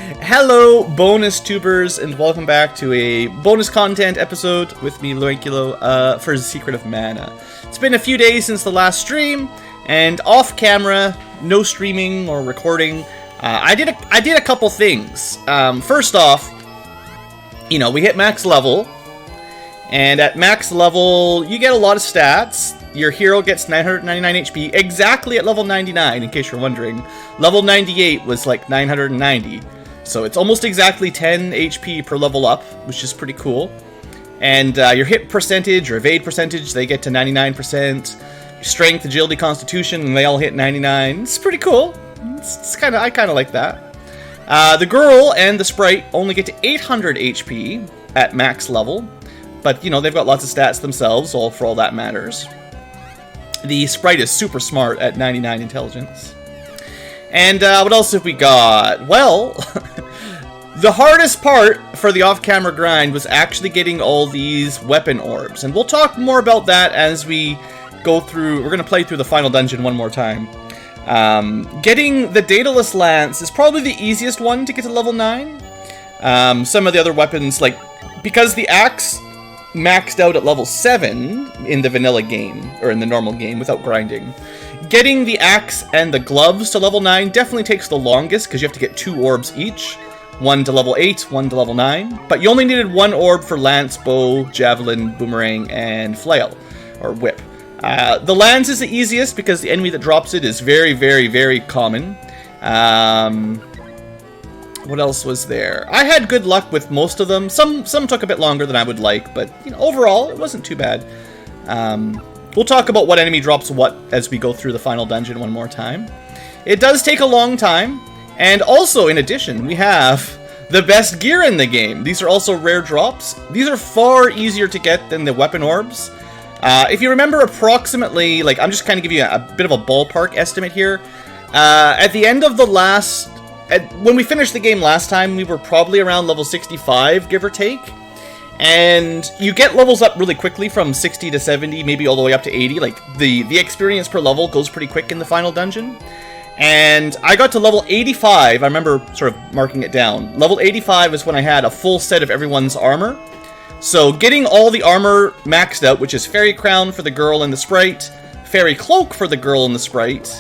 Hello, bonus tubers, and welcome back to a bonus content episode with me, Blueankylo, for Secret of Mana. It's been a few days since the last stream, and off camera, no streaming or recording. I did a couple things. First off, you know, we hit max level, and at max level, you get a lot of stats. Your hero gets 999 HP, exactly at level 99, in case you're wondering. Level 98 was like 990. So it's almost exactly 10 HP per level up, which is pretty cool. And your hit percentage, or evade percentage, they get to 99%. Strength, agility, constitution, and they all hit 99. It's pretty cool. I kind of like that. The girl and the sprite only get to 800 HP at max level. But, you know, they've got lots of stats themselves, for all that matters. The sprite is super smart at 99 intelligence. And what else have we got? Well, the hardest part for the off-camera grind was actually getting all these weapon orbs. And we'll talk more about that as we go through. We're going to play through the final dungeon one more time. Getting the Daedalus Lance is probably the easiest one to get to level 9. Some of the other weapons, like, because the axe maxed out at level 7 in the vanilla game, or in the normal game without grinding. Getting the axe and the gloves to level 9 definitely takes the longest, because you have to get 2 orbs each. One to level 8, one to level 9. But you only needed 1 orb for lance, bow, javelin, boomerang, and flail, or whip. The lance is the easiest, because the enemy that drops it is very, very, very common. What else was there? I had good luck with most of them. Some took a bit longer than I would like, but you know, overall, it wasn't too bad. We'll talk about what enemy drops what as we go through the final dungeon one more time. It does take a long time, and also, in addition, we have the best gear in the game. These are also rare drops. These are far easier to get than the weapon orbs. If you remember approximately, like, I'm just kind of giving you a bit of a ballpark estimate here. At the end of the last... when we finished the game last time, we were probably around level 65, give or take. And you get levels up really quickly from 60 to 70, maybe all the way up to 80. Like, the experience per level goes pretty quick in the final dungeon. And I got to level 85, I remember sort of marking it down. Level 85 is when I had a full set of everyone's armor. So getting all the armor maxed out, which is Fairy Crown for the girl and the sprite, Fairy Cloak for the girl and the sprite,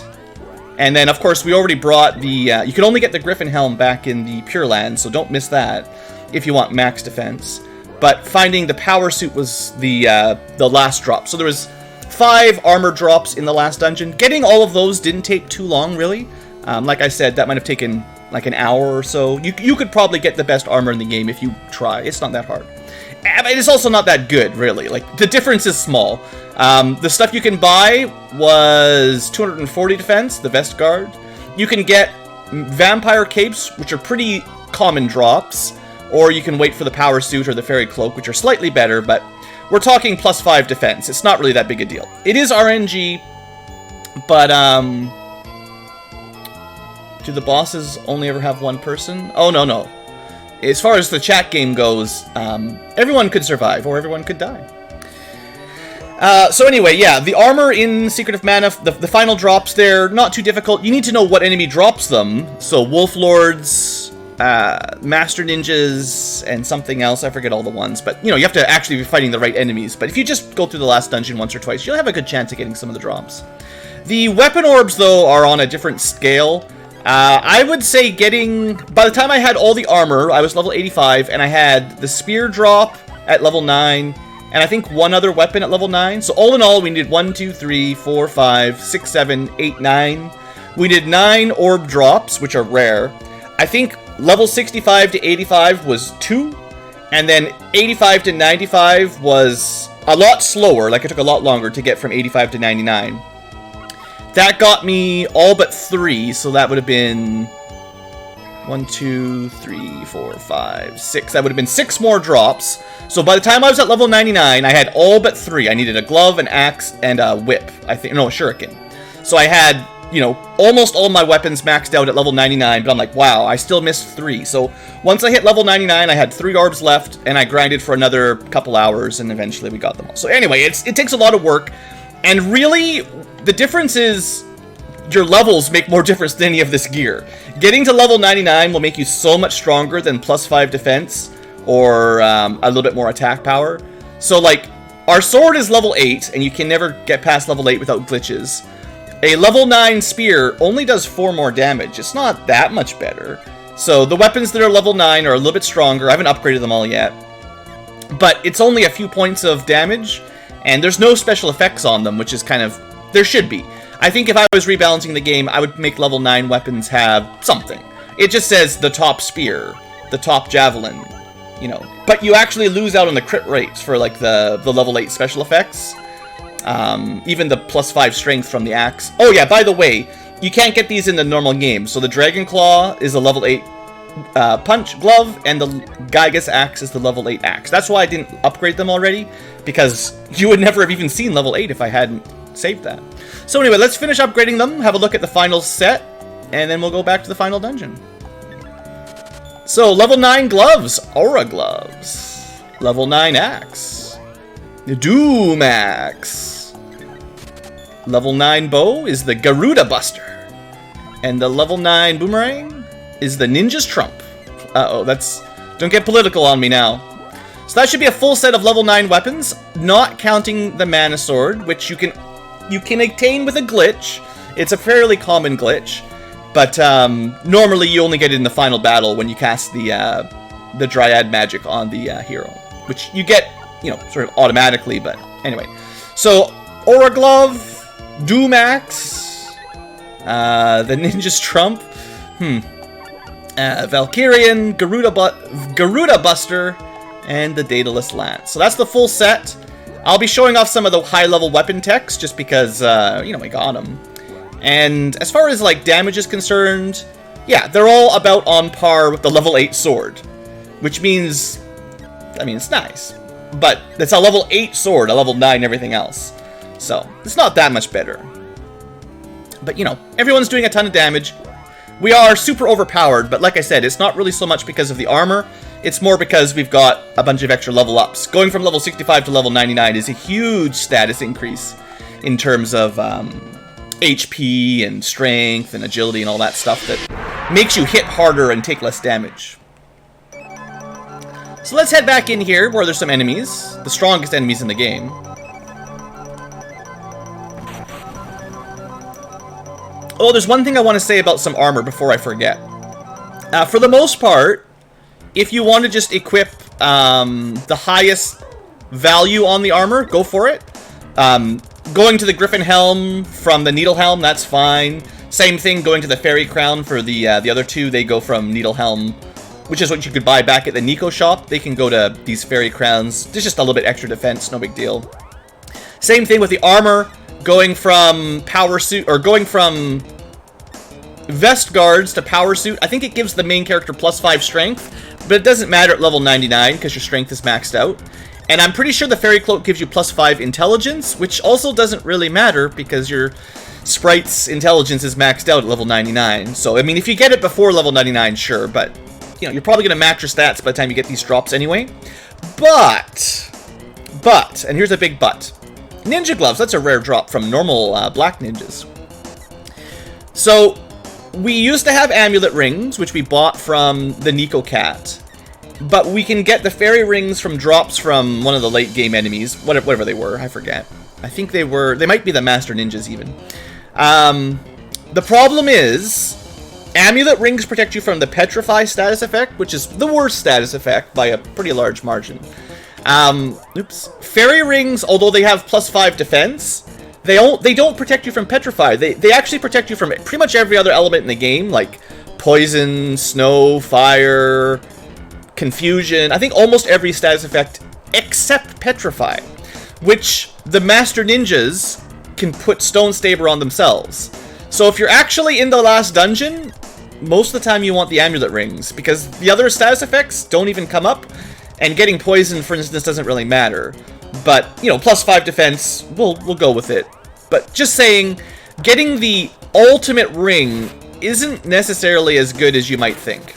and then, of course, we already brought the... you can only get the Griffin Helm back in the Pure Land, so don't miss that if you want max defense. But finding the Power Suit was the last drop. So there was 5 armor drops in the last dungeon. Getting all of those didn't take too long, really. Like I said, that might have taken like an hour or so. You could probably get the best armor in the game if you try. It's not that hard. It is also not that good, really. Like, the difference is small. The stuff you can buy was 240 defense, the Vest Guard. You can get Vampire Capes, which are pretty common drops, or you can wait for the Power Suit or the Fairy Cloak, which are slightly better, but we're talking plus 5 defense. It's not really that big a deal. It is RNG, but, do the bosses only ever have one person? Oh, no. As far as the chat game goes, everyone could survive, or everyone could die. So anyway, yeah, the armor in Secret of Mana, the final drops, they're not too difficult. You need to know what enemy drops them. So Wolf Lords, Master Ninjas, and something else. I forget all the ones. But, you know, you have to actually be fighting the right enemies. But if you just go through the last dungeon once or twice, you'll have a good chance of getting some of the drops. The weapon orbs, though, are on a different scale. I would say by the time I had all the armor, I was level 85, and I had the spear drop at level 9, and I think one other weapon at level 9. So all in all, we needed 1, 2, 3, 4, 5, 6, 7, 8, 9. We did 9 orb drops, which are rare. I think level 65 to 85 was 2, and then 85 to 95 was a lot slower, like it took a lot longer to get from 85 to 99. That got me all but 3, so that would have been 1, 2, 3, 4, 5, 6. That would have been 6 more drops. So by the time I was at level 99, I had all but 3. I needed a glove, an axe, and a whip. A shuriken. So I had, you know, almost all my weapons maxed out at level 99, but I'm like, wow, I still missed 3. So once I hit level 99, I had 3 orbs left, and I grinded for another couple hours, and eventually we got them all. So anyway, it takes a lot of work, and really, the difference is your levels make more difference than any of this gear. Getting to level 99 will make you so much stronger than +5 defense or a little bit more attack power. So, like, our sword is level 8, and you can never get past level 8 without glitches. A level 9 spear only does 4 more damage. It's not that much better. So the weapons that are level 9 are a little bit stronger. I haven't upgraded them all yet. But it's only a few points of damage, and there's no special effects on them, which is kind of... There should be. I think if I was rebalancing the game, I would make level 9 weapons have something. It just says the top spear, the top javelin, you know. But you actually lose out on the crit rates for, like, the level 8 special effects. Even the +5 strength from the axe. Oh yeah, by the way, you can't get these in the normal game. So the Dragon Claw is a level 8 punch glove, and the Gygas axe is the level 8 axe. That's why I didn't upgrade them already, because you would never have even seen level 8 if I hadn't saved that. So anyway, let's finish upgrading them, have a look at the final set, and then we'll go back to the final dungeon. So, level 9 gloves, Aura gloves. Level 9 axe, Doom axe. Level 9 bow is the Garuda Buster. And the level 9 boomerang is the Ninja's Trump. Uh-oh, that's... Don't get political on me now. So that should be a full set of level 9 weapons, not counting the Mana Sword, which you can attain with a glitch. It's a fairly common glitch. But normally you only get it in the final battle when you cast the Dryad magic on the hero. Which you get, you know, sort of automatically, but anyway. So, Aura Glove... Doom axe, the Ninja's Trump, Valkyrian, Garuda Buster, and the Daedalus Lance. So that's the full set. I'll be showing off some of the high-level weapon techs, just because, you know, I got them. And as far as, like, damage is concerned, yeah, they're all about on par with the level 8 sword. Which means, I mean, it's nice. But it's a level 8 sword, a level 9 everything else. So, it's not that much better. But, you know, everyone's doing a ton of damage. We are super overpowered, but like I said, it's not really so much because of the armor. It's more because we've got a bunch of extra level ups. Going from level 65 to level 99 is a huge status increase in terms of HP and strength and agility and all that stuff that makes you hit harder and take less damage. So let's head back in here where there's some enemies. The strongest enemies in the game. Oh, there's one thing I want to say about some armor before I forget. For the most part, if you want to just equip the highest value on the armor, go for it. Going to the Griffin Helm from the Needle Helm, that's fine. Same thing going to the Fairy Crown for the other two. They go from Needle Helm, which is what you could buy back at the Nico shop. They can go to these Fairy Crowns. There's just a little bit extra defense, no big deal. Same thing with the armor. Going from Power Suit, or going from Vest Guards to Power Suit, I think it gives the main character +5 strength, but it doesn't matter at level 99 because your strength is maxed out. And I'm pretty sure the Fairy Cloak gives you +5 intelligence, which also doesn't really matter because your sprite's intelligence is maxed out at level 99. So, I mean, if you get it before level 99, sure, but, you know, you're probably going to match your stats by the time you get these drops anyway. But, and here's a big but. Ninja Gloves, that's a rare drop from normal black ninjas. So, we used to have Amulet Rings, which we bought from the Nico Cat. But we can get the Fairy Rings from drops from one of the late game enemies, whatever they were, I forget. I think they might be the Master Ninjas even. The problem is, Amulet Rings protect you from the Petrify status effect, which is the worst status effect by a pretty large margin. Fairy Rings, although they have +5 defense, they don't protect you from Petrify. They actually protect you from pretty much every other element in the game, like poison, snow, fire, confusion. I think almost every status effect except Petrify, which the Master Ninjas can put Stone Saber on themselves. So if you're actually in the last dungeon, most of the time you want the Amulet Rings, because the other status effects don't even come up. And getting poison, for instance, doesn't really matter. But, you know, +5 defense, we'll go with it. But just saying, getting the ultimate ring isn't necessarily as good as you might think.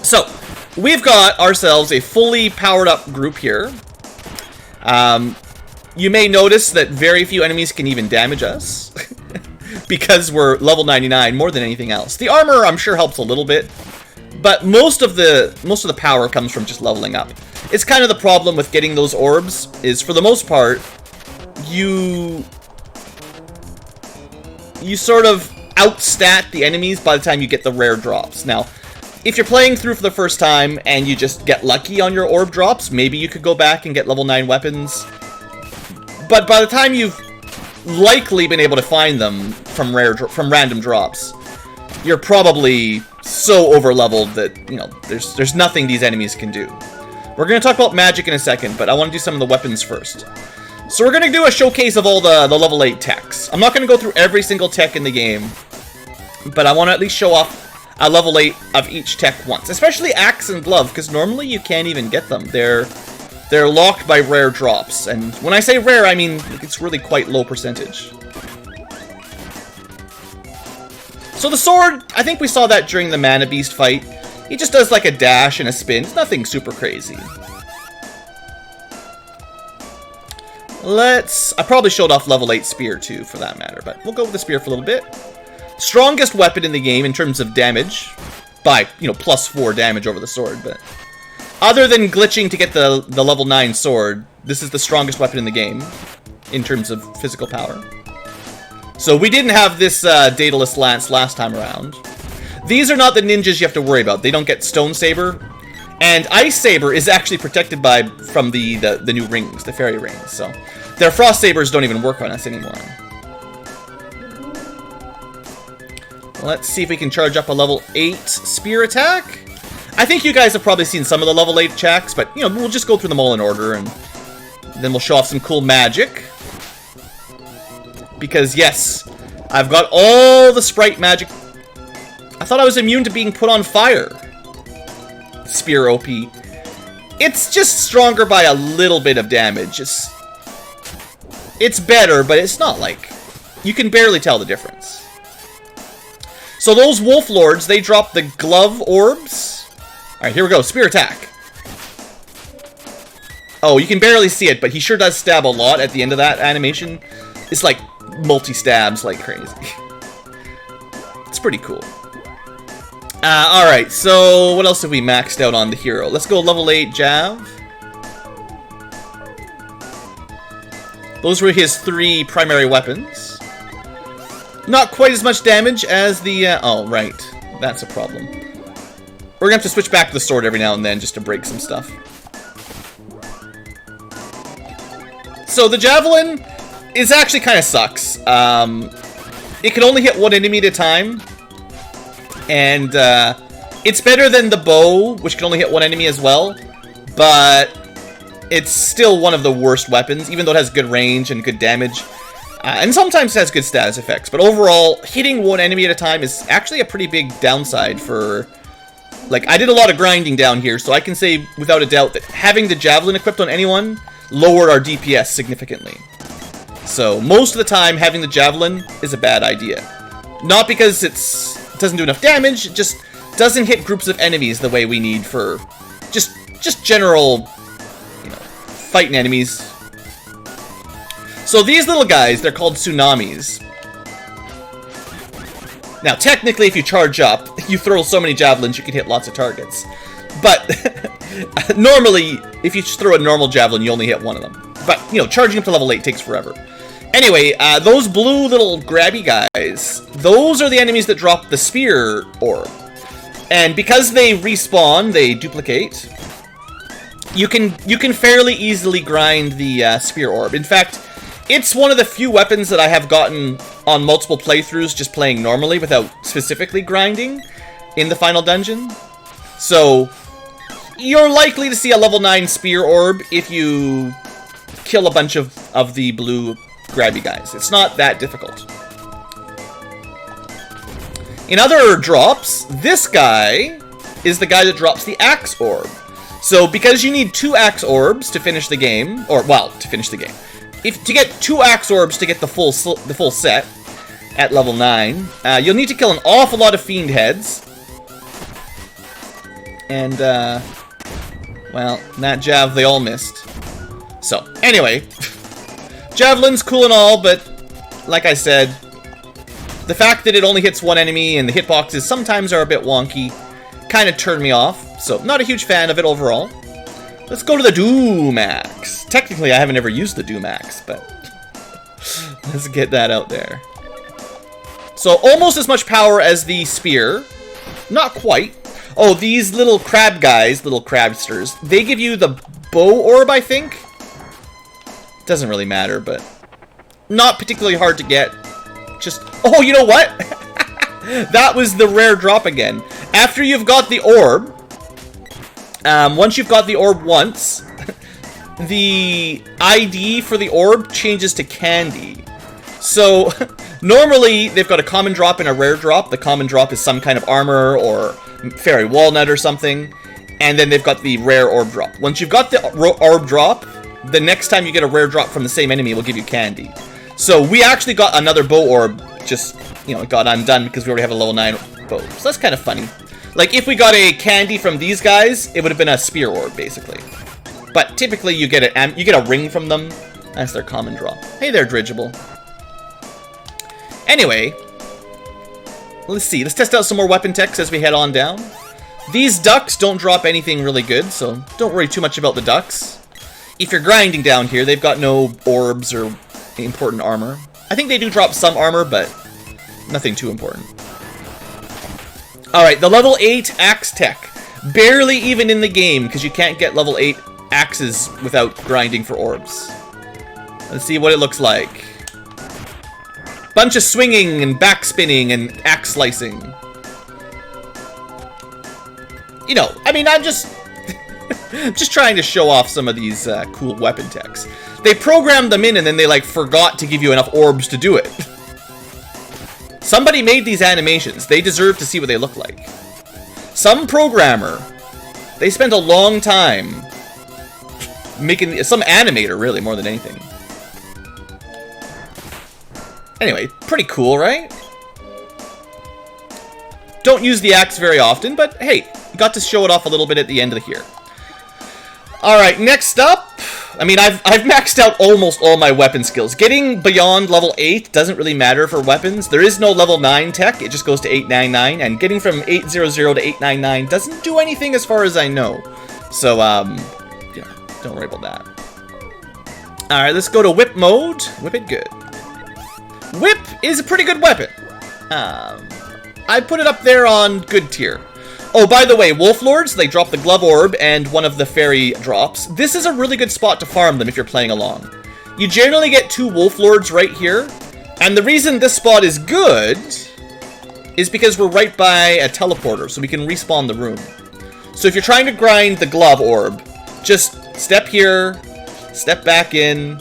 So, we've got ourselves a fully powered up group here. You may notice that very few enemies can even damage us. because we're level 99 more than anything else. The armor, I'm sure, helps a little bit, but most of the power comes from just leveling up. It's kind of the problem with getting those orbs, is for the most part, you sort of outstat the enemies by the time you get the rare drops. Now, if you're playing through for the first time and you just get lucky on your orb drops, maybe you could go back and get level 9 weapons. But by the time you've likely been able to find them from random drops, you're probably so over-leveled that, you know, there's nothing these enemies can do. We're going to talk about magic in a second, but I want to do some of the weapons first. So we're going to do a showcase of all the level 8 techs. I'm not going to go through every single tech in the game, but I want to at least show off a level 8 of each tech once. Especially Axe and Glove, because normally you can't even get them. They're locked by rare drops. And when I say rare, I mean it's really quite low percentage. So the sword, I think we saw that during the Mana Beast fight. He just does like a dash and a spin. It's nothing super crazy. I probably showed off level 8 spear too, for that matter, but we'll go with the spear for a little bit. Strongest weapon in the game in terms of damage, by, you know, +4 damage over the sword, but other than glitching to get the level 9 sword, this is the strongest weapon in the game in terms of physical power. So we didn't have this Daedalus Lance last time around. These are not the ninjas you have to worry about. They don't get Stone Saber. And Ice Saber is actually protected from the new rings, the fairy rings. So their Frost Sabers don't even work on us anymore. Let's see if we can charge up a level 8 spear attack. I think you guys have probably seen some of the level 8 attacks, but you know, we'll just go through them all in order, and then we'll show off some cool magic. Because yes, I've got all the sprite magic. I thought I was immune to being put on fire. Spear OP. It's just stronger by a little bit of damage. It's better, but it's not like... You can barely tell the difference. So those Wolf Lords, they drop the Glove Orbs. Alright, here we go. Spear attack. Oh, you can barely see it, but he sure does stab a lot at the end of that animation. It's like multi-stabs like crazy. It's pretty cool. Alright, so what else have we maxed out on the hero? Let's go level 8 Jav. Those were his 3 primary weapons. Not quite as much damage as the... oh, right. That's a problem. We're gonna have to switch back to the sword every now and then just to break some stuff. So the Javelin is actually kind of sucks. It can only hit one enemy at a time. And it's better than the bow, which can only hit one enemy as well. But it's still one of the worst weapons, even though it has good range and good damage. And sometimes it has good status effects. But overall, hitting one enemy at a time is actually a pretty big downside for... Like, I did a lot of grinding down here, so I can say without a doubt that having the Javelin equipped on anyone lowered our DPS significantly. So most of the time, having the Javelin is a bad idea. Not because it doesn't do enough damage, it just doesn't hit groups of enemies the way we need for just general, you know, fighting enemies. So these little guys, they're called Tsunamis. Now, technically, if you charge up, you throw so many javelins, you can hit lots of targets. But normally, if you just throw a normal javelin, you only hit one of them. But, you know, charging up to level 8 takes forever. Anyway, those blue little grabby guys, those are the enemies that drop the spear orb. And because they respawn, they duplicate, you can fairly easily grind the spear orb. In fact, it's one of the few weapons that I have gotten on multiple playthroughs just playing normally without specifically grinding in the final dungeon. So, you're likely to see a level 9 spear orb if you kill a bunch of the blue grabby guys. It's not that difficult. In other drops, this guy is the guy that drops the axe orb. So because you need 2 axe orbs to finish the game, or well, to finish the game. To get 2 axe orbs to get the full set at level 9, you'll need to kill an awful lot of fiend heads. And well, that Jav they all missed. So anyway, Javelin's cool and all, but like I said, The fact that it only hits one enemy and the hitboxes sometimes are a bit wonky kind of turned me off, so not a huge fan of it overall. Let's go to the Doomax. Technically, I haven't ever used the Doomax, but let's get that out there. So almost as much power as the spear. Not quite. Oh, these little crab guys, little crabsters, they give you the bow orb, I think? Doesn't really matter, but not particularly hard to get. Just, oh, you know what? That was the rare drop again. After you've got the orb, once you've got the orb once, the ID for the orb changes to candy. So, normally, they've got a common drop and a rare drop. The common drop is some kind of armor or fairy walnut or something. And then they've got the rare orb drop. Once you've got the orb drop, the next time you get a rare drop from the same enemy, it will give you candy. So, we actually got another bow orb, just, you know, it got undone because we already have a level 9 bow. So, that's kind of funny. Like, if we got a candy from these guys, it would have been a spear orb, basically. But typically, you get a ring from them. That's their common drop. Hey there, Dridgeable. Anyway, let's see. Let's test out some more weapon techs as we head on down. These ducks don't drop anything really good, so don't worry too much about the ducks. If you're grinding down here, they've got no orbs or important armor. I think they do drop some armor, but nothing too important. Alright, the level 8 axe tech. Barely even in the game, because you can't get level 8 axes without grinding for orbs. Let's see what it looks like. Bunch of swinging and backspinning and axe slicing. You know, I mean, I'm just just trying to show off some of these cool weapon techs. They programmed them in and then they like forgot to give you enough orbs to do it. Somebody made these animations. They deserve to see what they look like. Some programmer, they spent a long time making, some animator really, more than anything. Anyway, pretty cool, right? Don't use the axe very often, but hey, got to show it off a little bit at the end of here. Alright, next up, I mean, I've maxed out almost all my weapon skills. Getting beyond level 8 doesn't really matter for weapons. There is no level 9 tech, it just goes to 899, and getting from 800 to 899 doesn't do anything as far as I know. So, yeah, don't worry about that. Alright, let's go to whip mode. Whip it good. Whip is a pretty good weapon. I put it up there on good tier. Oh, by the way, Wolf Lords, they drop the Glove Orb and one of the Fairy drops. This is a really good spot to farm them if you're playing along. You generally get 2 Wolf Lords right here, and the reason this spot is good is because we're right by a teleporter, so we can respawn the room. So if you're trying to grind the Glove Orb, just step here, step back in.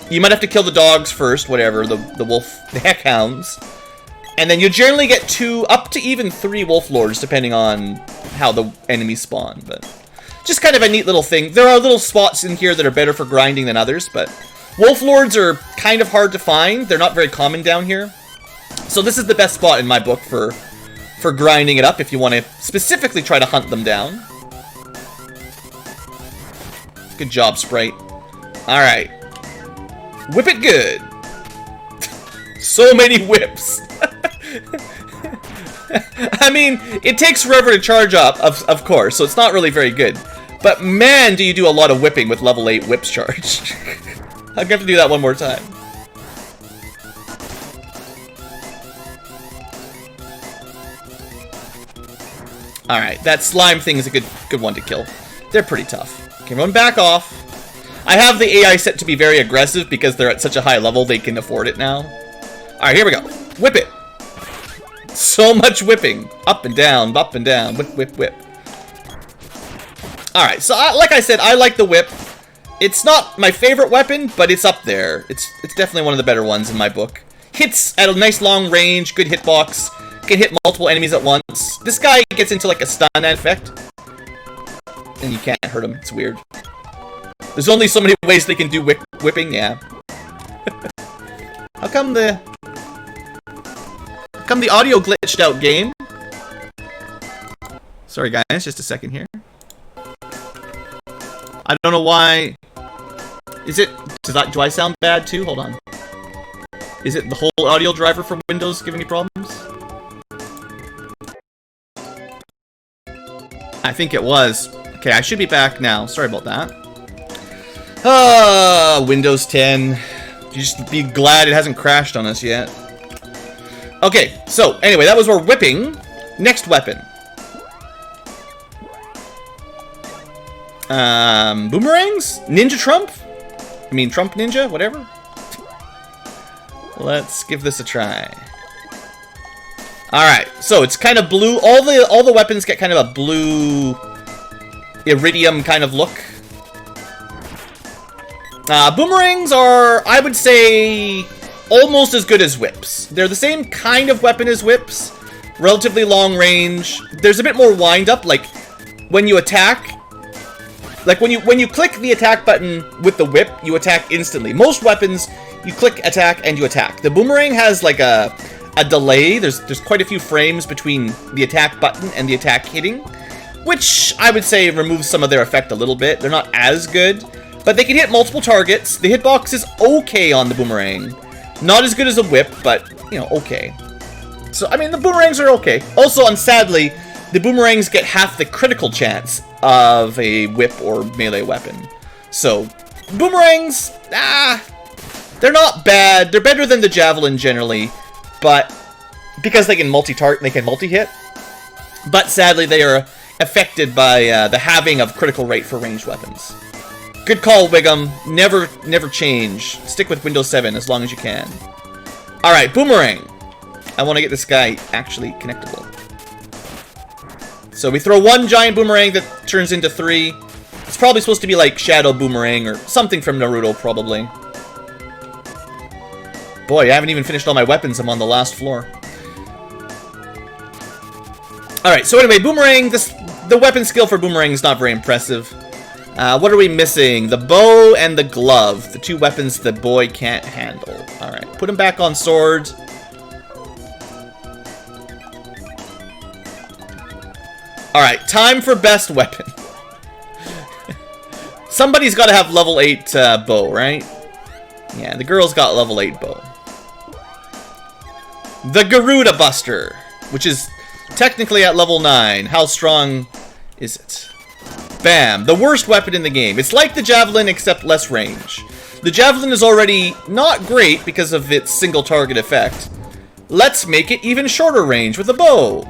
You might have to kill the dogs first, whatever, the heckhounds. And then you generally get 2, up to even 3 Wolf Lords, depending on how the enemies spawn. But just kind of a neat little thing. There are little spots in here that are better for grinding than others, but Wolf Lords are kind of hard to find. They're not very common down here. So this is the best spot in my book for grinding it up if you want to specifically try to hunt them down. Good job, Sprite. Alright. Whip it good. So many whips. I mean, it takes forever to charge up, of course, so it's not really very good. But man, do you do a lot of whipping with level 8 whips charge. I'm gonna have to do that one more time. Alright, that slime thing is a good one to kill. They're pretty tough. Okay, everyone back off. I have the AI set to be very aggressive because they're at such a high level they can afford it now. Alright, here we go. Whip it. So much whipping. Up and down, whip, whip, whip. Alright, so like I said, I like the whip. It's not my favorite weapon, but it's up there. It's definitely one of the better ones in my book. Hits at a nice long range, good hitbox. Can hit multiple enemies at once. This guy gets into like a stun effect. And you can't hurt him, it's weird. There's only so many ways they can do whipping, yeah. How come the audio glitched out, game? Sorry guys, just a second here. I don't know why. Is it, do I sound bad too? Hold on. Is it the whole audio driver for Windows giving me problems? I think it was. Okay, I should be back now. Sorry about that. Windows 10. Just be glad it hasn't crashed on us yet. Okay, so anyway, that was our whipping. Next weapon. Boomerangs? Ninja Trump? I mean, Trump Ninja? Whatever. Let's give this a try. Alright, so it's kind of blue. All the weapons get kind of a blue iridium kind of look. Boomerangs are, I would say, almost as good as whips. They're the same kind of weapon as whips. Relatively long range. There's a bit more wind up, like when you attack. Like when you click the attack button with the whip, you attack instantly. Most weapons, you click attack and you attack. The boomerang has like a delay. There's quite a few frames between the attack button and the attack hitting, which I would say removes some of their effect a little bit. They're not as good, but they can hit multiple targets. The hitbox is okay on the boomerang. Not as good as a whip, but, you know, okay. So, I mean, the boomerangs are okay. Also, and sadly, the boomerangs get half the critical chance of a whip or melee weapon. So, boomerangs, they're not bad. They're better than the Javelin generally, but because they can multi-hit. But sadly, they are affected by the halving of critical rate for ranged weapons. Good call, Wiggum. Never change. Stick with Windows 7 as long as you can. Alright, Boomerang. I want to get this guy actually connectable. So we throw one giant boomerang that turns into 3. It's probably supposed to be like Shadow Boomerang or something from Naruto, probably. Boy, I haven't even finished all my weapons. I'm on the last floor. Alright, so anyway, Boomerang, the weapon skill for Boomerang is not very impressive. What are we missing? The bow and the glove. The two weapons the boy can't handle. Alright, put him back on sword. Alright, time for best weapon. Somebody's got to have level 8 bow, right? Yeah, the girl's got level 8 bow. The Garuda Buster, which is technically at level 9. How strong is it? Bam, the worst weapon in the game. It's like the Javelin, except less range. The Javelin is already not great because of its single target effect. Let's make it even shorter range with a bow.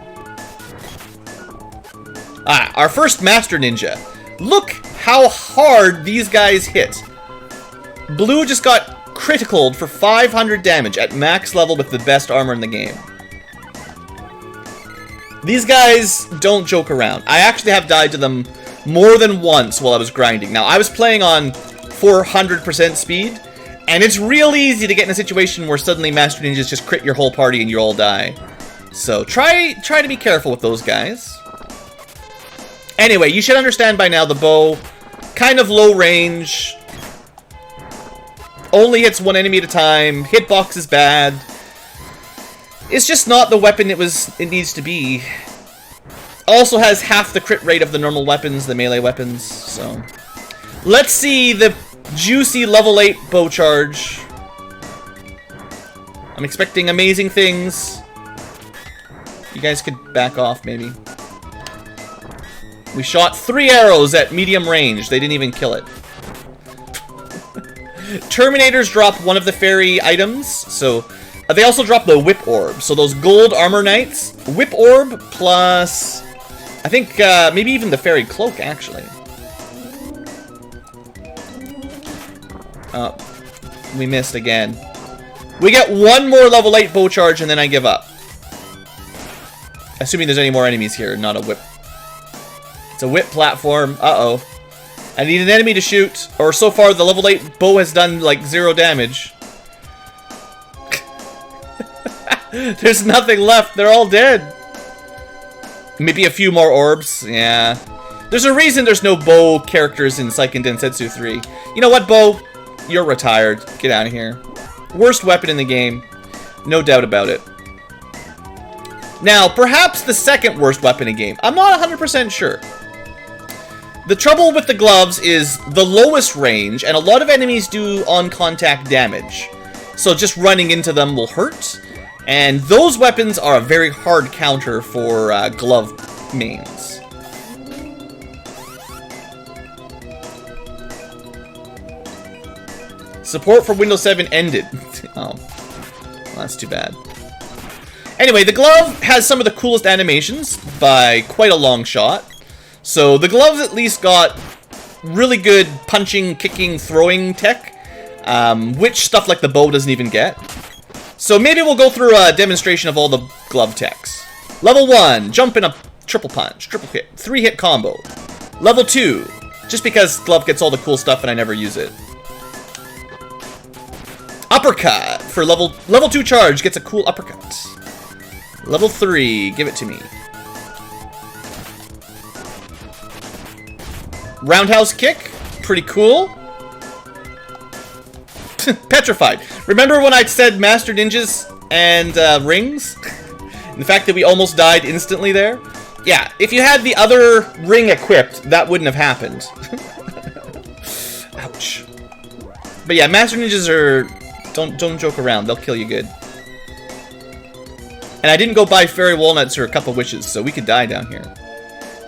Our first Master Ninja. Look how hard these guys hit. Blue just got criticaled for 500 damage at max level with the best armor in the game. These guys don't joke around. I actually have died to them more than once while I was grinding. Now, I was playing on 400% speed, and it's real easy to get in a situation where suddenly Master Ninjas just crit your whole party and you all die. So try to be careful with those guys. Anyway, you should understand by now the bow, kind of low range, only hits one enemy at a time, hitbox is bad. It's just not the weapon it needs to be. Also has half the crit rate of the normal weapons, the melee weapons, so. Let's see the juicy level 8 bow charge. I'm expecting amazing things. You guys could back off, maybe. We shot 3 arrows at medium range. They didn't even kill it. Terminators drop one of the fairy items, so they also drop the Whip Orb. So those gold armor knights, Whip Orb plus, I think maybe even the fairy cloak, actually. We missed again. We get one more level 8 bow charge and then I give up. Assuming there's any more enemies here, not a whip. It's a whip platform. Uh-oh. I need an enemy to shoot, or so far the level 8 bow has done like 0 damage. There's nothing left. They're all dead. Maybe a few more orbs. Yeah. There's a reason there's no bow characters in Seiken Densetsu 3. You know what, Bow? You're retired. Get out of here. Worst weapon in the game. No doubt about it. Now, perhaps the second worst weapon in the game. I'm not 100% sure. The trouble with the gloves is the lowest range, and a lot of enemies do on-contact damage. so just running into them will hurt. And those weapons are a very hard counter for glove mains. Support for Windows 7 ended. Oh, well, that's too bad. Anyway, the glove has some of the coolest animations by quite a long shot. So the gloves at least got really good punching, kicking, throwing tech, which stuff like the bow doesn't even get. So maybe we'll go through a demonstration of all the glove techs. Level 1, jump in a triple punch, triple hit, 3-hit combo. Level 2, just because glove gets all the cool stuff and I never use it. Uppercut, for level 2 charge, gets a cool uppercut. Level 3, give it to me. Roundhouse kick, pretty cool. Petrified. Remember when I said Master Ninjas and rings? The fact that we almost died instantly there? Yeah, if you had the other ring equipped, that wouldn't have happened. Ouch. But yeah, Master Ninjas are... Don't joke around, they'll kill you good. And I didn't go buy fairy walnuts or a cup of wishes, so we could die down here.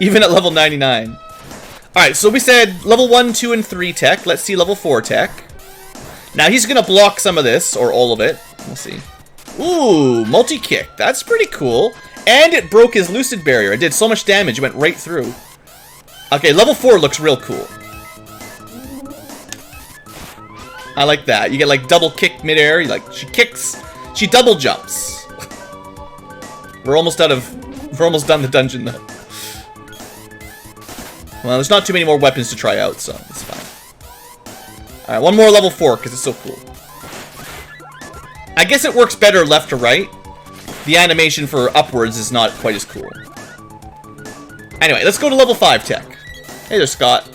Even at level 99. Alright, so we said level 1, 2, and 3 tech. Let's see level 4 tech. Now he's gonna block some of this, or all of it. We'll see. Ooh, multi-kick. That's pretty cool. And it broke his lucid barrier. It did so much damage, it went right through. Okay, level 4 looks real cool. I like that. You get like double kick midair. She kicks, she double jumps. We're almost done the dungeon though. Well, there's not too many more weapons to try out, so it's fine. Alright, one more level 4, because it's so cool. I guess it works better left to right. The animation for upwards is not quite as cool. Anyway, let's go to level 5 tech. Hey there, Scott.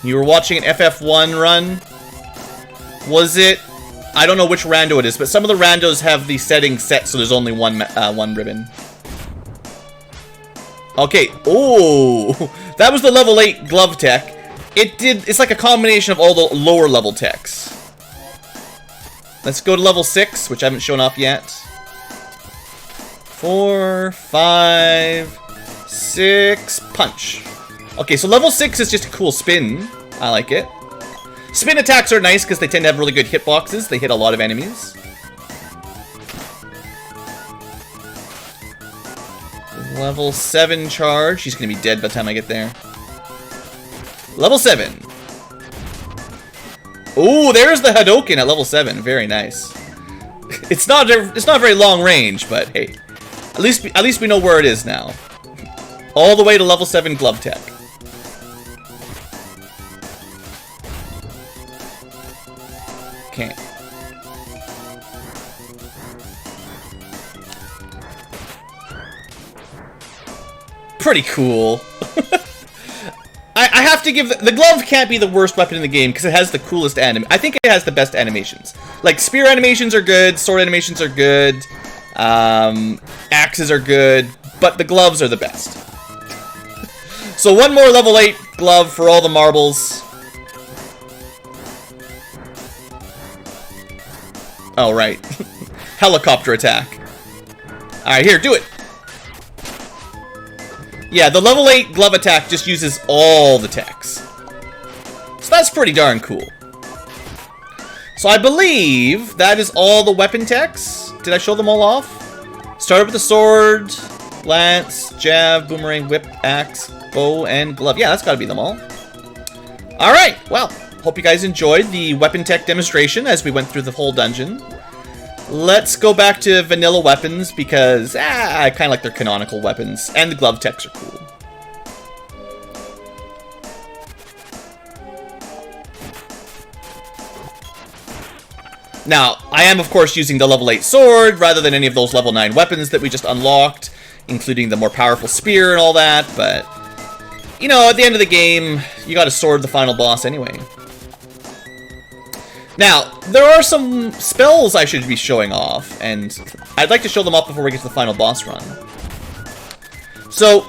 You were watching an FF1 run? Was it? I don't know which rando it is, but some of the randos have the settings set so there's only one ribbon. Okay, oh, that was the level 8 glove tech. It's like a combination of all the lower level techs. Let's go to level 6, which I haven't shown off yet. 4, 5, 6, punch. Okay, so level 6 is just a cool spin. I like it. Spin attacks are nice because they tend to have really good hitboxes. They hit a lot of enemies. Level 7 charge. He's going to be dead by the time I get there. Level 7. Ooh, there's the Hadoken at level 7. Very nice. It's not very long range, but hey. At least we know where it is now. All the way to level 7 glove tech. Okay. Pretty cool. I have to give... The glove can't be the worst weapon in the game because it has the coolest anim... I think it has the best animations. Like, spear animations are good, sword animations are good, axes are good, but the gloves are the best. So one more level 8 glove for all the marbles. Oh, right. Helicopter attack. Alright, here, do it. Yeah, the level 8 glove attack just uses all the techs. So that's pretty darn cool. So I believe that is all the weapon techs. Did I show them all off? Started with the sword, lance, jab, boomerang, whip, axe, bow, and glove. Yeah, that's gotta be them all. Alright, well, hope you guys enjoyed the weapon tech demonstration as we went through the whole dungeon. Let's go back to vanilla weapons because I kind of like their canonical weapons, and the glove techs are cool. Now, I am of course using the level 8 sword rather than any of those level 9 weapons that we just unlocked, including the more powerful spear and all that, but you know, at the end of the game, you gotta sword the final boss anyway. Now, there are some spells I should be showing off, and I'd like to show them off before we get to the final boss run. So,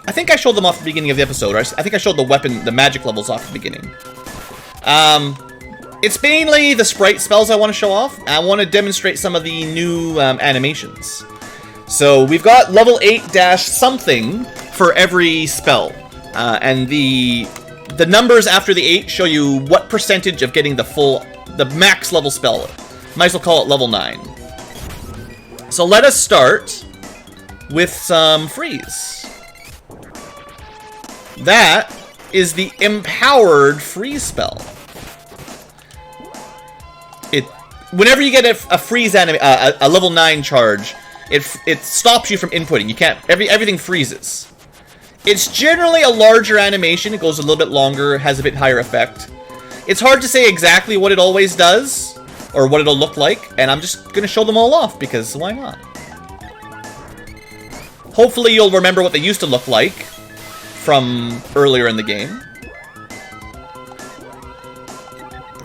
I think I showed them off at the beginning of the episode. I think I showed the magic levels off at the beginning. It's mainly the sprite spells I want to show off. I want to demonstrate some of the new animations. So we've got level 8-something for every spell. And the numbers after the 8 show you what percentage of getting the max level spell. Might as well call it level 9. So let us start with some freeze. That is the empowered freeze spell. Whenever you get a freeze a level 9 charge, it stops you from inputting. You can't. Everything freezes. It's generally a larger animation. It goes a little bit longer, has a bit higher effect. It's hard to say exactly what it always does or what it'll look like, and I'm just gonna show them all off because why not? Hopefully you'll remember what they used to look like from earlier in the game.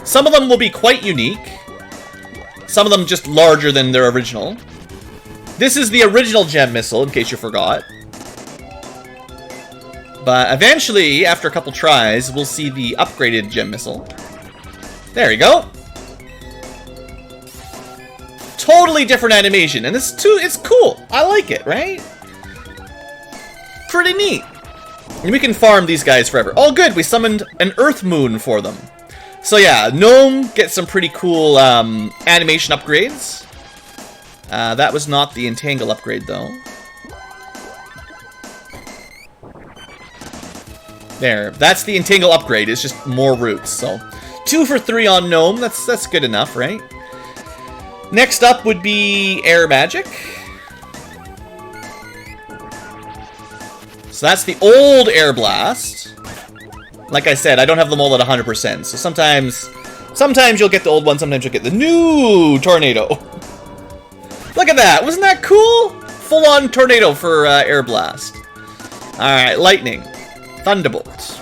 Some of them will be quite unique. Some of them just larger than their original. This is the original gem missile, in case you forgot. But eventually, after a couple tries, we'll see the upgraded gem missile. There you go. Totally different animation, and it's cool. I like it, right? Pretty neat. And we can farm these guys forever. Oh, good, we summoned an Earth Moon for them. So yeah, Gnome gets some pretty cool animation upgrades. That was not the Entangle upgrade, though. There, that's the Entangle upgrade. It's just more roots. So 2 for 3 on Gnome. That's good enough, right? Next up would be Air Magic. So that's the old Air Blast. Like I said, I don't have them all at 100%. So sometimes you'll get the old one, sometimes you'll get the new Tornado. Look at that! Wasn't that cool? Full-on Tornado for Air Blast. Alright, Lightning. Thunderbolt.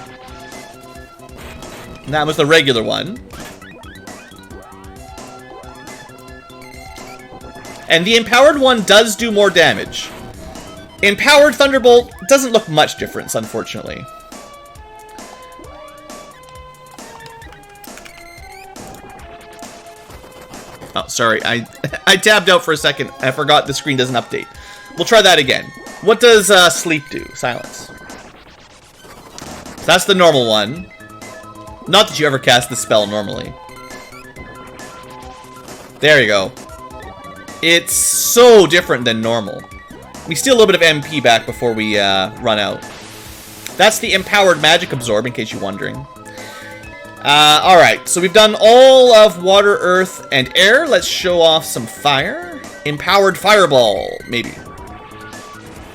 And that was the regular one. And the empowered one does do more damage. Empowered Thunderbolt doesn't look much difference, unfortunately. Oh, sorry, I tabbed out for a second. I forgot the screen doesn't update. We'll try that again. What does Sleep do? Silence. So that's the normal one. Not that you ever cast the spell normally. There you go. It's so different than normal. We steal a little bit of MP back before we run out. That's the Empowered Magic Absorb, in case you're wondering. Alright, so we've done all of Water, Earth, and Air. Let's show off some Fire. Empowered Fireball, maybe.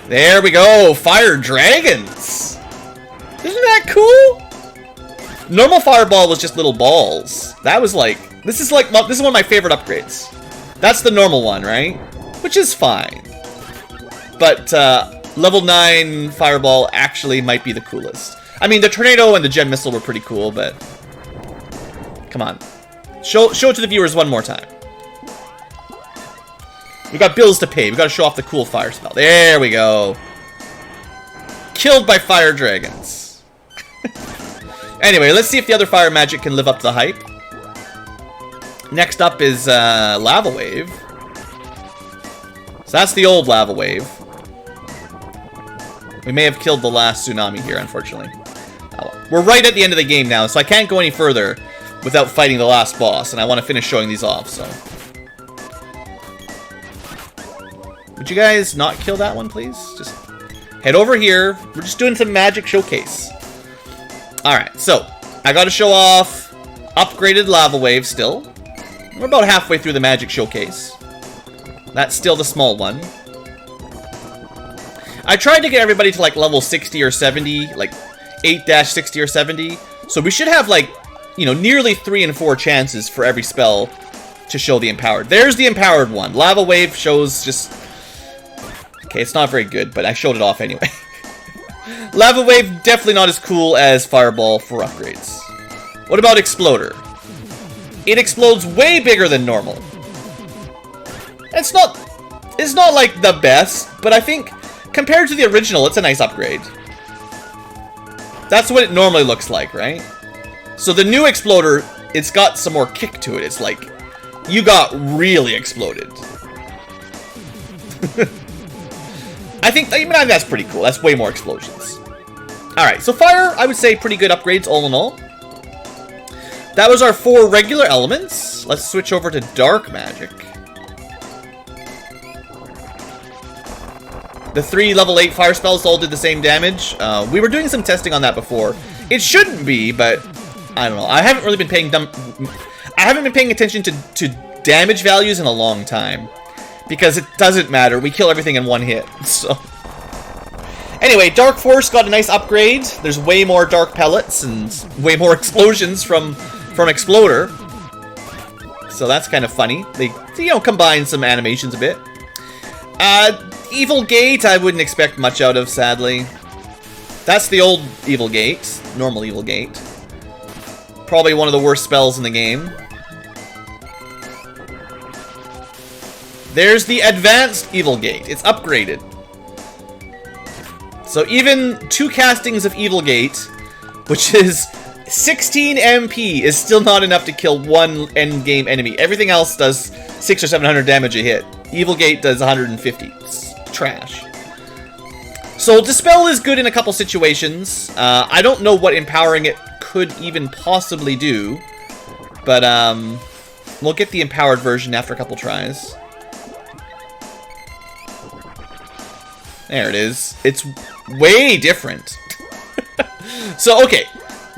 There we go, Fire Dragons! Isn't that cool? Normal Fireball was just little balls. That was like, this is one of my favorite upgrades. That's the normal one, right? Which is fine. But level 9 Fireball actually might be the coolest. I mean, the Tornado and the Gem Missile were pretty cool, but come on. Show it to the viewers one more time. We've got bills to pay. We've got to show off the cool fire spell. There we go. Killed by fire dragons. Anyway, let's see if the other fire magic can live up to the hype. Next up is Lava Wave. So that's the old Lava Wave. We may have killed the last Tsunami here, unfortunately. We're right at the end of the game now, so I can't go any further without fighting the last boss, and I want to finish showing these off, so. Would you guys not kill that one, please? Just head over here. We're just doing some magic showcase. Alright, so I gotta show off upgraded Lava Wave still. We're about halfway through the magic showcase. That's still the small one. I tried to get everybody to like level 60 or 70, like 8-60 or 70. So we should have like, you know, nearly 3 and 4 chances for every spell to show the empowered. There's the empowered one. Lava Wave shows just... Okay, it's not very good, but I showed it off anyway. Lava Wave, definitely not as cool as Fireball for upgrades. What about Exploder? It explodes way bigger than normal. It's not like the best, but I think compared to the original, it's a nice upgrade. That's what it normally looks like, right? So the new exploder, it's got some more kick to it. It's like, you got really exploded. I mean, that's pretty cool. That's way more explosions. Alright, so fire, I would say pretty good upgrades all in all. That was our 4 regular elements. Let's switch over to dark magic. The 3 level 8 fire spells all did the same damage. We were doing some testing on that before. It shouldn't be, but I don't know. I haven't really been paying attention to damage values in a long time, because it doesn't matter. We kill everything in one hit. So anyway, Dark Force got a nice upgrade. There's way more dark pellets and way more explosions from Exploder. So that's kind of funny. They, you know, combine some animations a bit. Evil Gate, I wouldn't expect much out of, sadly. That's the old Evil Gate. Normal Evil Gate. Probably one of the worst spells in the game. There's the Advanced Evil Gate. It's upgraded. So even 2 castings of Evil Gate, which is 16 MP, is still not enough to kill one endgame enemy. Everything else does 600 or 700 damage a hit. Evil Gate does 150. It's trash. So Dispel is good in a couple situations. I don't know what empowering it could even possibly do, but we'll get the empowered version after a couple tries. There it is. It's way different. So, okay.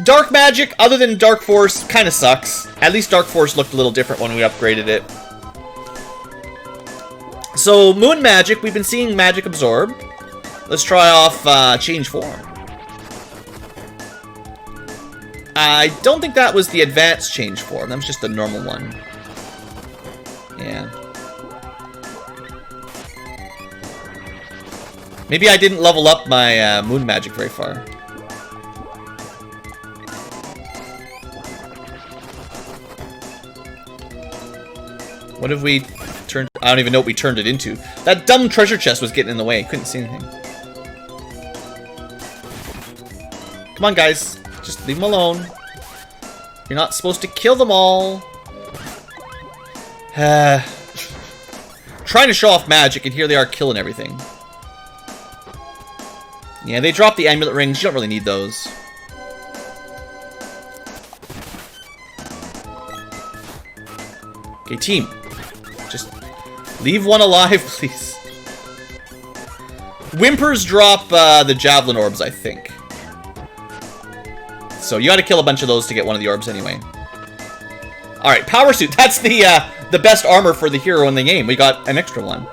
Dark Magic, other than Dark Force, kind of sucks. At least Dark Force looked a little different when we upgraded it. So, Moon Magic, we've been seeing Magic Absorb. Let's try off Change Form. I don't think that was the Advanced Change Form. That was just the normal one. Yeah. Maybe I didn't level up my Moon Magic very far. What have we turned? I don't even know what we turned it into. That dumb treasure chest was getting in the way. Couldn't see anything. Come on, guys. Just leave them alone. You're not supposed to kill them all. Trying to show off magic, and here they are killing everything. Yeah, they dropped the Amulet Rings. You don't really need those. Okay, team. Just leave one alive, please. Whimpers drop the Javelin Orbs, I think. So you gotta kill a bunch of those to get one of the orbs anyway. Alright, Power Suit. That's the best armor for the hero in the game. We got an extra one.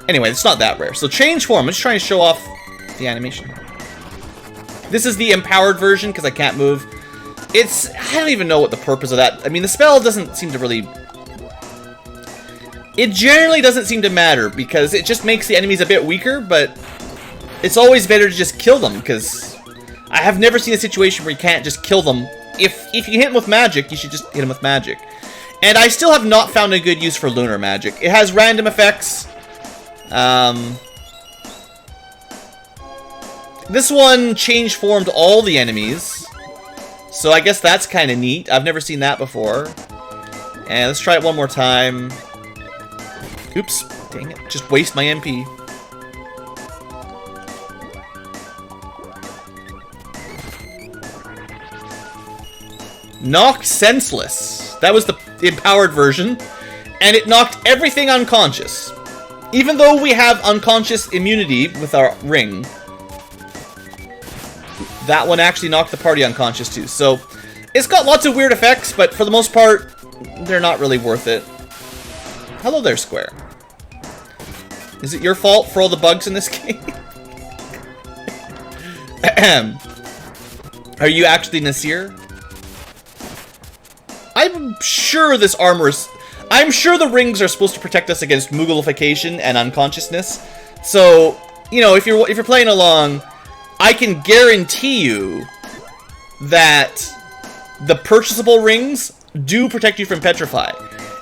Anyway, it's not that rare. So Change Form. I'm just trying to show off the animation. This is the empowered version because I can't move. I don't even know what the purpose of that. I mean, the spell doesn't seem to really... It generally doesn't seem to matter because it just makes the enemies a bit weaker, but it's always better to just kill them because I have never seen a situation where you can't just kill them. If you hit them with magic, you should just hit them with magic. And I still have not found a good use for Lunar Magic. It has random effects. This one change formed all the enemies. So I guess that's kind of neat. I've never seen that before. And let's try it one more time. Oops. Dang it. Just waste my MP. Knocked senseless. That was the empowered version. And it knocked everything unconscious. Even though we have unconscious immunity with our ring, that one actually knocked the party unconscious too. So it's got lots of weird effects, but for the most part, they're not really worth it. Hello there, Square. Is it your fault for all the bugs in this game? Are you actually Nasir? I'm sure this armor is... I'm sure the rings are supposed to protect us against Mughalification and unconsciousness. So, you know, if you're playing along, I can guarantee you that the purchasable rings do protect you from Petrify.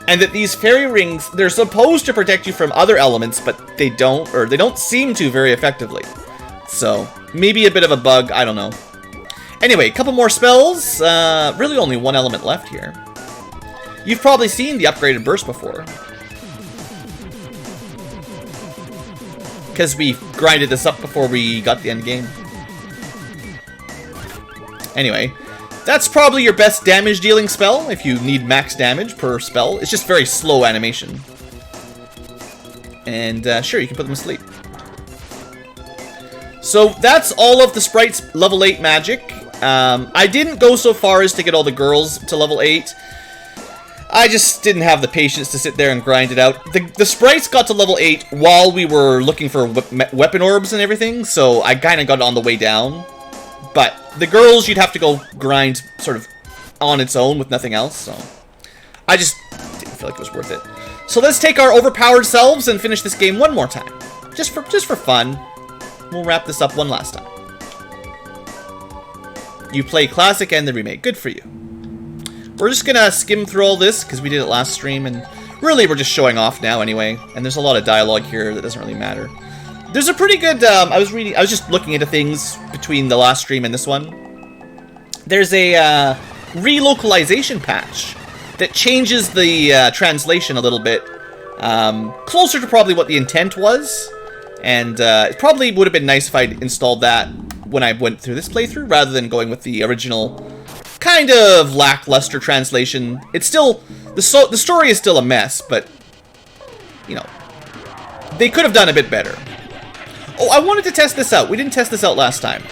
And that these fairy rings, they're supposed to protect you from other elements, but they don't, or they don't seem to very effectively. So, maybe a bit of a bug, I don't know. Anyway, a couple more spells. Really only one element left here. You've probably seen the upgraded burst before, because we grinded this up before we got the end game. Anyway, that's probably your best damage dealing spell if you need max damage per spell. It's just very slow animation. And sure, you can put them to sleep. So that's all of the sprites level 8 magic. I didn't go so far as to get all the girls to level 8. I just didn't have the patience to sit there and grind it out. The sprites got to level 8 while we were looking for weapon orbs and everything, so I kind of got it on the way down. But the girls, you'd have to go grind sort of on its own with nothing else, so I just didn't feel like it was worth it. So let's take our overpowered selves and finish this game one more time. Just for fun. We'll wrap this up one last time. You play Classic and the Remake. Good for you. We're just gonna skim through all this because we did it last stream, and really we're just showing off now anyway. And there's a lot of dialogue here that doesn't really matter. There's a pretty good. I was just looking into things between the last stream and this one. There's a relocalization patch that changes the translation a little bit, closer to probably what the intent was. And it probably would have been nice if I'd installed that when I went through this playthrough, rather than going with the original kind of lackluster translation. It's still the story is still a mess, but you know, they could have done a bit better. Oh, I wanted to test this out. We didn't test this out last time.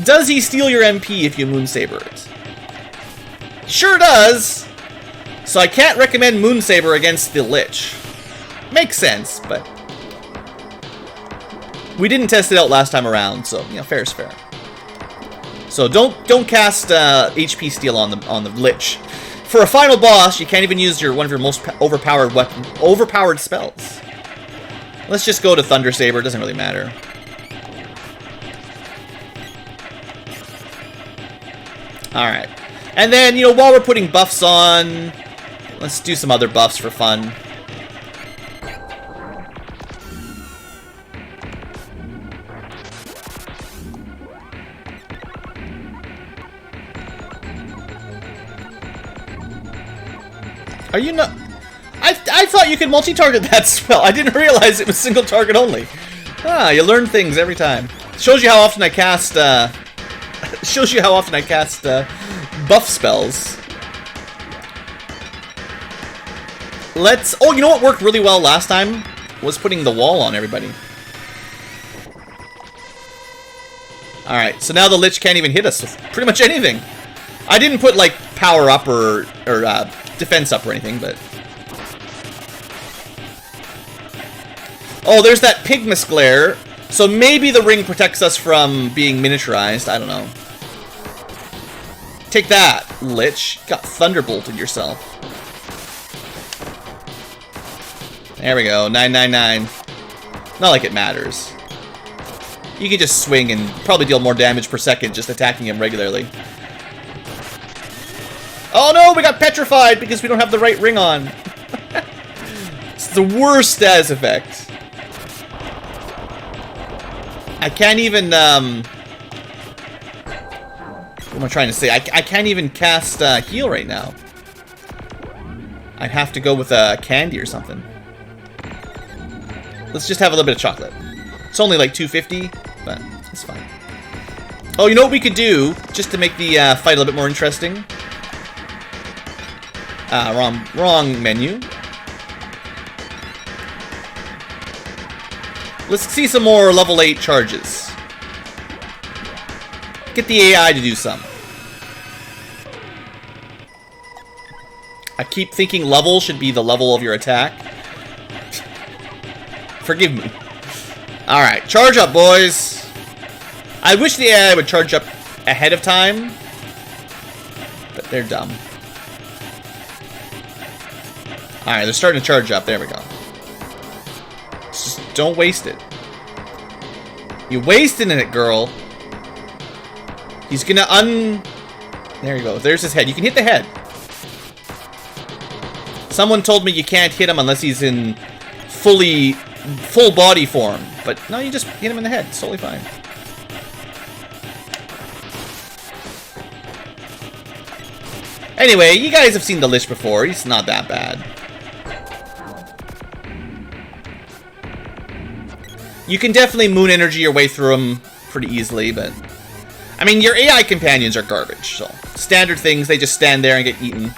Does he steal your MP if you Moonsaber it? Sure does. So I can't recommend Moonsaber against the Lich. Makes sense, but we didn't test it out last time around, so you know, fair is fair. So don't cast HP steal on the Lich. For a final boss, you can't even use one of your most overpowered spells. Let's just go to Thunder Saber. It doesn't really matter. All right, and then you know, while we're putting buffs on, let's do some other buffs for fun. Are you not? I thought you could multi-target that spell. I didn't realize it was single target only. Ah, you learn things every time. Shows you how often I cast. Shows you how often I cast buff spells. Let's. Oh, you know what worked really well last time was putting the wall on everybody. All right, so now the Lich can't even hit us with pretty much anything. I didn't put like power up or defense up or anything, but oh, there's that Pygmus glare. So maybe the ring protects us from being miniaturized. I don't know. Take that, Lich. Got thunderbolted yourself. There we go. 999. Not like it matters. You can just swing and probably deal more damage per second just attacking him regularly. Oh no, we got petrified because we don't have the right ring on. It's the worst status effect. I can't even, what am I trying to say? I can't even cast heal right now. I'd have to go with a candy or something. Let's just have a little bit of chocolate. It's only like 250, but it's fine. Oh, you know what we could do, just to make the fight a little bit more interesting? Wrong menu. Let's see some more level 8 charges. Get the AI to do some. I keep thinking level should be the level of your attack. Forgive me. Alright, charge up, boys. I wish the AI would charge up ahead of time, but they're dumb. Alright, they're starting to charge up. There we go. Just don't waste it. You're wasting it, girl. He's gonna There you go. There's his head. You can hit the head. Someone told me you can't hit him unless he's in full body form. But no, you just hit him in the head. It's totally fine. Anyway, you guys have seen the Lich before. He's not that bad. You can definitely moon energy your way through him pretty easily, but... I mean, your AI companions are garbage, so... Standard things, they just stand there and get eaten.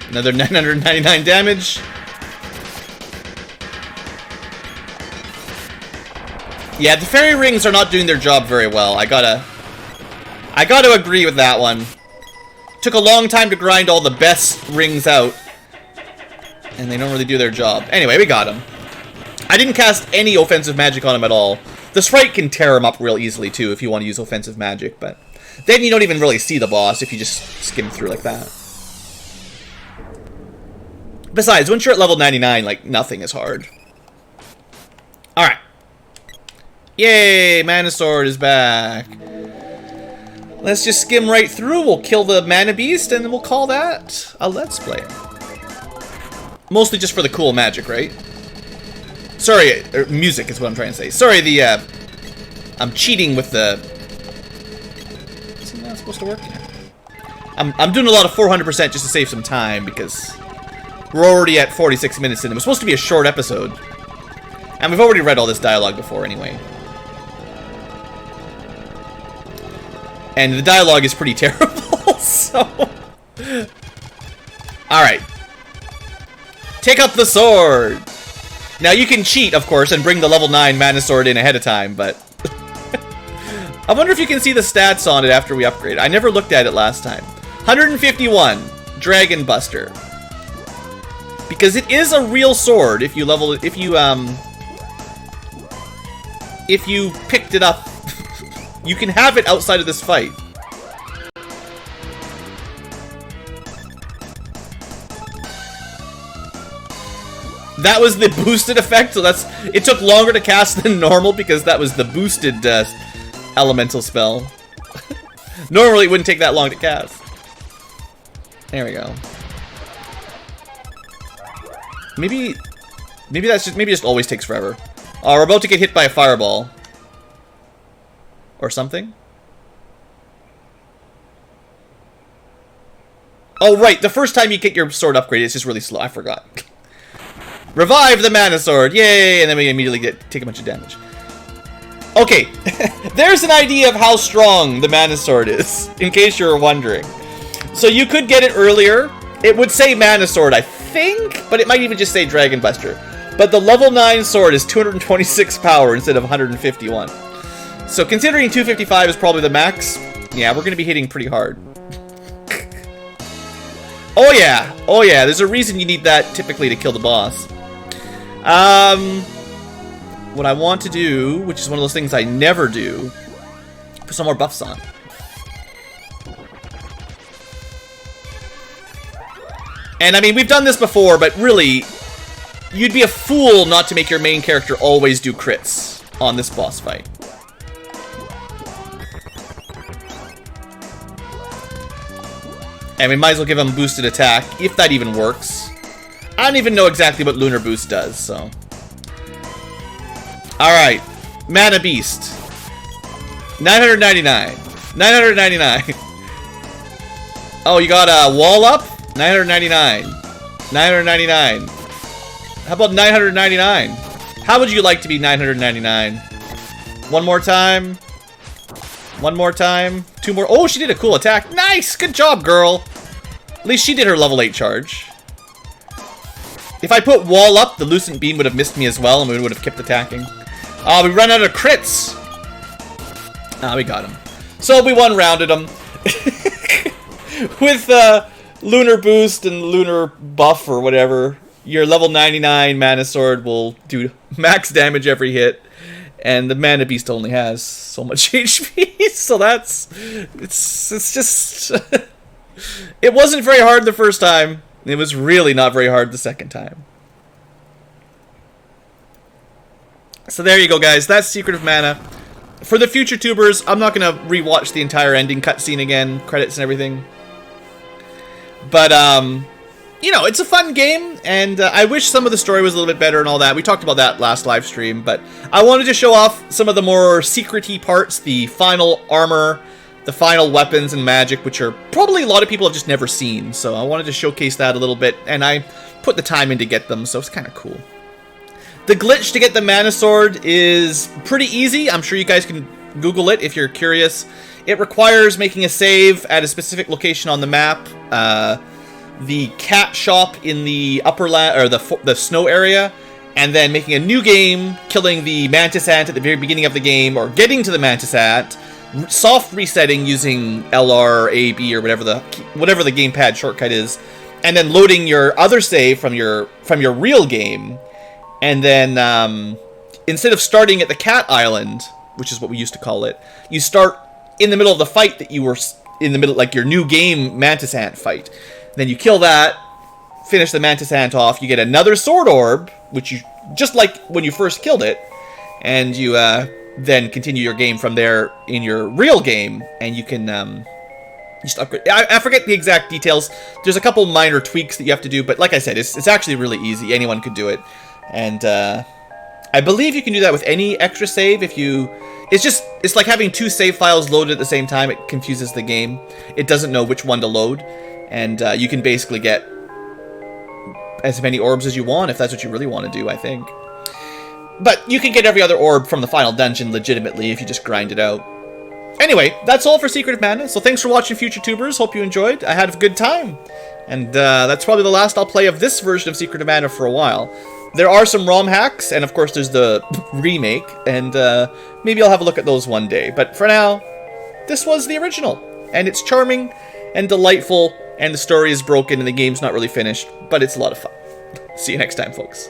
Another 999 damage. Yeah, the fairy rings are not doing their job very well. I gotta agree with that one. Took a long time to grind all the best rings out. And they don't really do their job. Anyway, we got him. I didn't cast any offensive magic on him at all. The sprite can tear him up real easily, too, if you want to use offensive magic. But then you don't even really see the boss if you just skim through like that. Besides, once you're at level 99, like, nothing is hard. Alright. Yay! Mana Sword is back. Let's just skim right through. We'll kill the Mana Beast, and we'll call that a Let's Play. Mostly just for the cool magic, right? Sorry, music is what I'm trying to say. Sorry, I'm cheating with the... Isn't that supposed to work? I'm doing a lot of 400% just to save some time, because... We're already at 46 minutes in. It was supposed to be a short episode. And we've already read all this dialogue before anyway. And the dialogue is pretty terrible, so... Alright. Take up the sword! Now you can cheat, of course, and bring the level 9 Mana Sword in ahead of time, but... I wonder if you can see the stats on it after we upgrade. I never looked at it last time. 151. Dragon Buster. Because it is a real sword if you level it, if you picked it up. You can have it outside of this fight. That was the boosted effect, so it took longer to cast than normal because that was the boosted elemental spell. Normally it wouldn't take that long to cast. There we go. Maybe it just always takes forever. Oh, we're about to get hit by a fireball. Or something. Oh, right. The first time you get your sword upgraded, it's just really slow. I forgot. Revive the Mana Sword. Yay! And then we immediately take a bunch of damage. Okay. There's an idea of how strong the Mana Sword is, in case you were wondering. So you could get it earlier. It would say Mana Sword, I think, but it might even just say Dragon Buster. But the level 9 sword is 226 power instead of 151. So considering 255 is probably the max, yeah, we're going to be hitting pretty hard. Oh yeah, there's a reason you need that typically to kill the boss. What I want to do, which is one of those things I never do, put some more buffs on. And I mean, we've done this before, but really, you'd be a fool not to make your main character always do crits on this boss fight. And we might as well give him boosted attack, if that even works. I don't even know exactly what Lunar Boost does, so... Alright, Mana Beast. 999. 999. Oh, you got a wall up? 999. 999. How about 999? How would you like to be 999? One more time. One more time. Two more. Oh, she did a cool attack. Nice! Good job, girl. At least she did her level 8 charge. If I put wall up, the Lucent Beam would have missed me as well, and we would have kept attacking. Oh, we run out of crits. Ah, we got him. So we one-rounded him. With Lunar Boost and Lunar Buff or whatever, your level 99 Mana Sword will do max damage every hit. And the Mana Beast only has so much HP, so it's just... It wasn't very hard the first time. It was really not very hard the second time. So there you go, guys. That's Secret of Mana. For the future tubers, I'm not going to rewatch the entire ending cutscene again, credits and everything. But, you know, it's a fun game, and I wish some of the story was a little bit better and all that. We talked about that last live stream, but I wanted to show off some of the more secret-y parts, the final armor, the final weapons and magic, which are probably a lot of people have just never seen. So I wanted to showcase that a little bit, and I put the time in to get them, so it's kind of cool. The glitch to get the Mana Sword is pretty easy. I'm sure you guys can Google it if you're curious. It requires making a save at a specific location on the map. The cat shop in the upper land, or the snow area, and then making a new game, killing the Mantis Ant at the very beginning of the game, or getting to the Mantis Ant, soft resetting using LR, A, B, or whatever the gamepad shortcut is, and then loading your other save from your real game, and then instead of starting at the Cat Island, which is what we used to call it, you start in the middle of the fight that you were in the middle, like your new game Mantis Ant fight. Then you kill that, finish the Mantis Ant off, you get another Sword Orb, which you, just like when you first killed it, and you then continue your game from there in your real game, and you can just upgrade. I forget the exact details. There's a couple minor tweaks that you have to do, but like I said, it's actually really easy. Anyone could do it, and I believe you can do that with any extra save if you... It's like having two save files loaded at the same time. It confuses the game. It doesn't know which one to load. And you can basically get as many orbs as you want if that's what you really want to do, I think. But you can get every other orb from the final dungeon legitimately if you just grind it out. Anyway, that's all for Secret of Mana. So thanks for watching, future tubers. Hope you enjoyed. I had a good time. And that's probably the last I'll play of this version of Secret of Mana for a while. There are some ROM hacks, and of course there's the remake, and maybe I'll have a look at those one day. But for now, this was the original, and it's charming and delightful, and the story is broken and the game's not really finished, but it's a lot of fun. See you next time, folks.